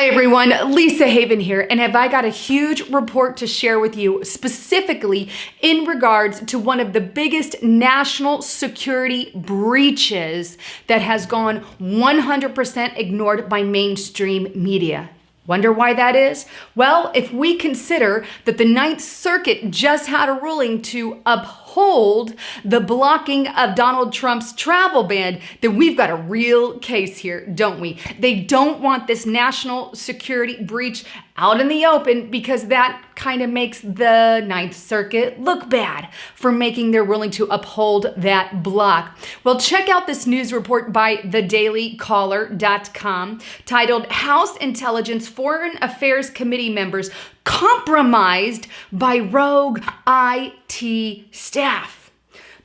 Hi everyone, Lisa Haven here, and have I got a huge report to share with you specifically in regards to one of the biggest national security breaches that has gone 100% ignored by mainstream media. Wonder why that is? Well, if we consider that the Ninth Circuit just had a ruling to uphold the blocking of Donald Trump's travel ban, then we've got a real case here, don't we? They don't want this national security breach out in the open because that kind of makes the Ninth Circuit look bad for making their ruling to uphold that block. Well, check out this news report by thedailycaller.com titled House Intelligence Foreign Affairs Committee Members Compromised by Rogue IT Staff.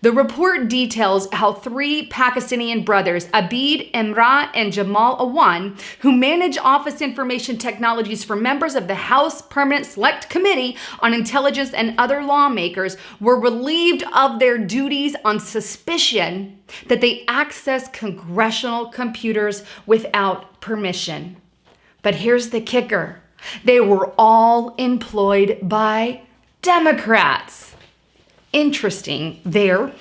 The report details how three Pakistani brothers, Abid, Imran, and Jamal Awan, who manage office information technologies for members of the House Permanent Select Committee on Intelligence and other lawmakers, were relieved of their duties on suspicion that they accessed congressional computers without permission. But here's the kicker. They were all employed by Democrats. Interesting there.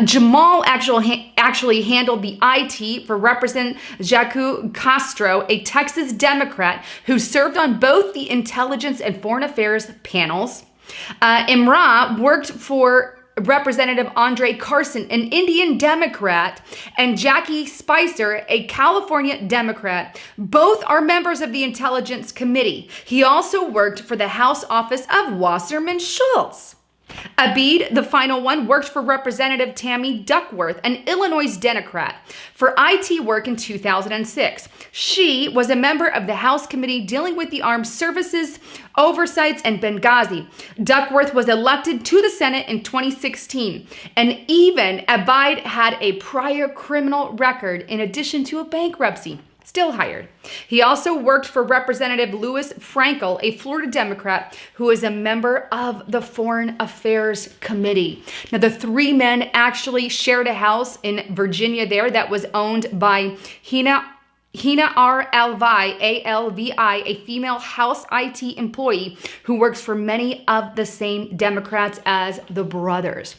Jamal actually handled the IT for Representative Jaco Castro, a Texas Democrat who served on both the Intelligence and Foreign Affairs panels. Imran worked for Representative Andre Carson, an Indian Democrat, and Jackie Spicer, a California Democrat. Both are members of the Intelligence Committee. He also worked for the House Office of Wasserman Schultz. Abid, the final one, worked for Representative Tammy Duckworth, an Illinois Democrat, for IT work in 2006. She was a member of the House Committee dealing with the Armed Services Oversights and Benghazi. Duckworth was elected to the Senate in 2016, and even Abid had a prior criminal record in addition to a bankruptcy. Still hired. He also worked for Representative Louis Frankel, a Florida Democrat who is a member of the Foreign Affairs Committee. Now, the three men actually shared a house in Virginia there that was owned by Hina R. Alvi, A-L-V-I, a female House IT employee who works for many of the same Democrats as the brothers.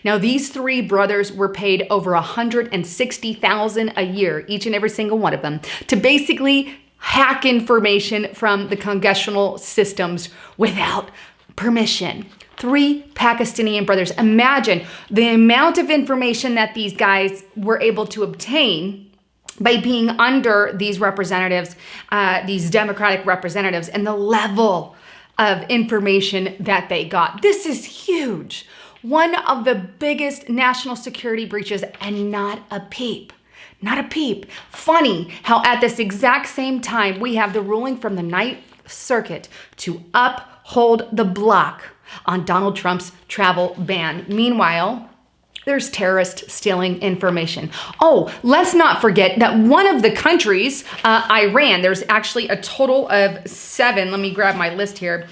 Now, these three brothers were paid over $160,000 a year, each and every single one of them, to basically hack information from the congressional systems without permission. Three Pakistani brothers. Imagine the amount of information that these guys were able to obtain by being under these representatives, these Democratic representatives, and the level of information that they got. This is huge. One of the biggest national security breaches, and not a peep. Not a peep. Funny how at this exact same time we have the ruling from the Ninth Circuit to uphold the block on Donald Trump's travel ban. Meanwhile, there's terrorists stealing information. Oh, let's not forget that one of the countries, Iran, there's actually a total of 7. Let me grab my list here.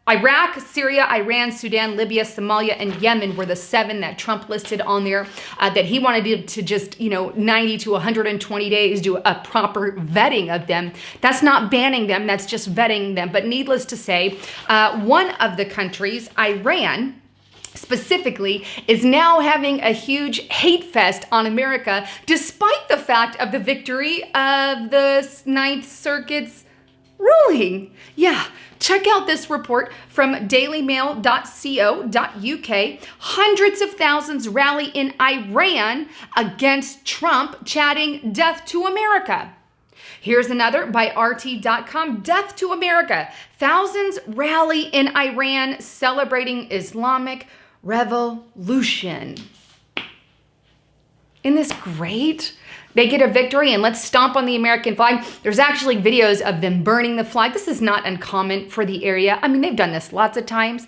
Iraq, Syria, Iran, Sudan, Libya, Somalia, and Yemen were the 7 that Trump listed on there that he wanted to just, 90 to 120 days do a proper vetting of them. That's not banning them, that's just vetting them. But needless to say, one of the countries, Iran, specifically, is now having a huge hate fest on America, despite the fact of the victory of the Ninth Circuit's ruling. Yeah, check out this report from dailymail.co.uk. Hundreds of thousands rally in Iran against Trump, chanting "Death to America." Here's another by RT.com. Death to America. Thousands rally in Iran celebrating Islamic revolution. Isn't this great? They get a victory and let's stomp on the American flag. There's actually videos of them burning the flag. This is not uncommon for the area. I mean, they've done this lots of times,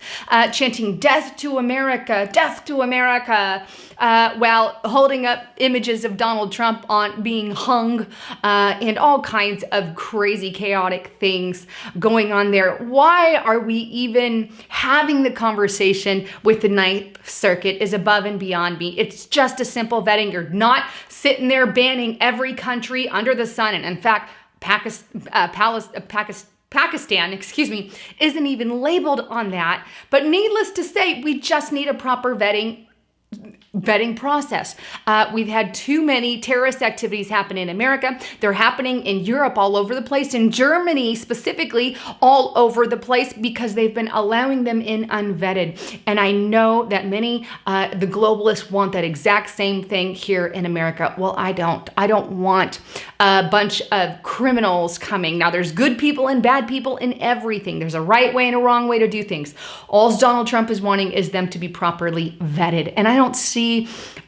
chanting "Death to America, Death to America," while holding up images of Donald Trump on being hung, and all kinds of crazy, chaotic things going on there. Why are we even having the conversation with the Ninth Circuit is above and beyond me. It's just a simple vetting. You're not sitting there banning every country under the sun. And in fact, Pakistan, isn't even labeled on that. But needless to say, we just need a proper vetting process. We've had too many terrorist activities happen in America. They're happening in Europe all over the place, in Germany specifically all over the place, because they've been allowing them in unvetted. And I know that many, the globalists want that exact same thing here in America. Well, I don't. I don't want a bunch of criminals coming. Now, there's good people and bad people in everything. There's a right way and a wrong way to do things. All Donald Trump is wanting is them to be properly vetted. And I don't see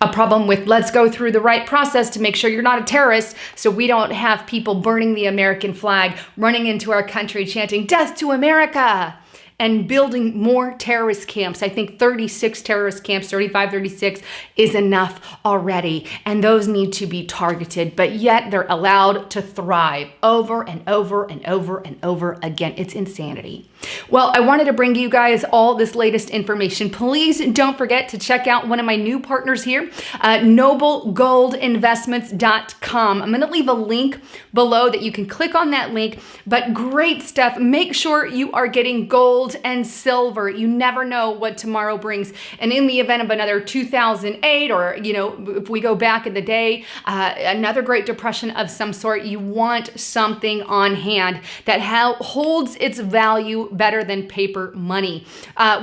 a problem with, let's go through the right process to make sure you're not a terrorist, so we don't have people burning the American flag, running into our country, chanting "Death to America," and building more terrorist camps. I think 36 terrorist camps, 35, 36 is enough already. And those need to be targeted, but yet they're allowed to thrive over and over and over and over again. It's insanity. Well, I wanted to bring you guys all this latest information. Please don't forget to check out one of my new partners here, noblegoldinvestments.com. I'm going to leave a link below that you can click on that link, but great stuff. Make sure you are getting gold and silver. You never know what tomorrow brings. And in the event of another 2008, or, if we go back in the day, another Great Depression of some sort, you want something on hand that holds its value better than paper money,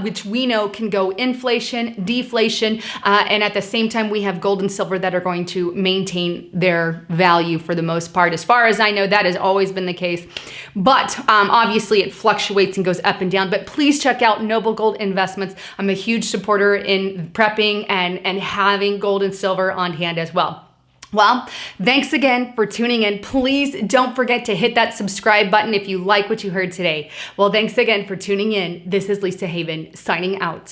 which we know can go inflation, deflation, and at the same time, we have gold and silver that are going to maintain their value for the most part. As far as I know, that has always been the case. But obviously, it fluctuates and goes up and down. But please check out Noble Gold Investments. I'm a huge supporter in prepping and having gold and silver on hand as well. Well, thanks again for tuning in. Please don't forget to hit that subscribe button if you like what you heard today. Well, thanks again for tuning in. This is Lisa Haven signing out.